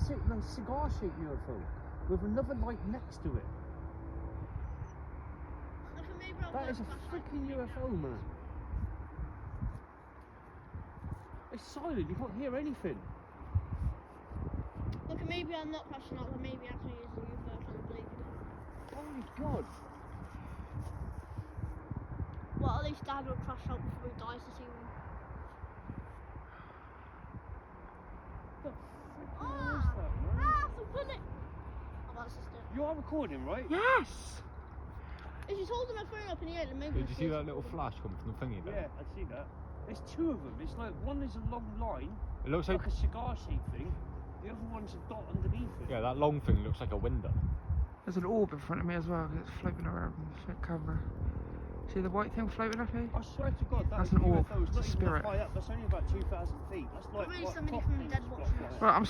cigar-shaped UFO with another light next to it. That is a freaking UFO, man. It's silent, you can't hear anything. Look, maybe I'm not crashing out, but maybe actually it's a UFO, I can't believe it. Holy God. Well, at least Dad will crash out before he dies to see one. What the freaking is that, man? Put it! Oh, that's just it. You are recording, right? Yes! If she's holding my phone up in the air, then maybe. Did you see that little flash coming from the thingy there? Yeah, I see that. There's two of them. It's like one is a long line, It looks like a cigar-shaped thing. The other one's a dot underneath it. Yeah, that long thing looks like a window. There's an orb in front of me as well, 'cause it's floating around in the camera. See the white thing floating up here? I swear to God, That's is an orb. UFO. It's It's a not even spirit. that high up. That's only about 2,000 feet. That's like Really what somebody top from is. Dead watching us. Right, I'm stopping.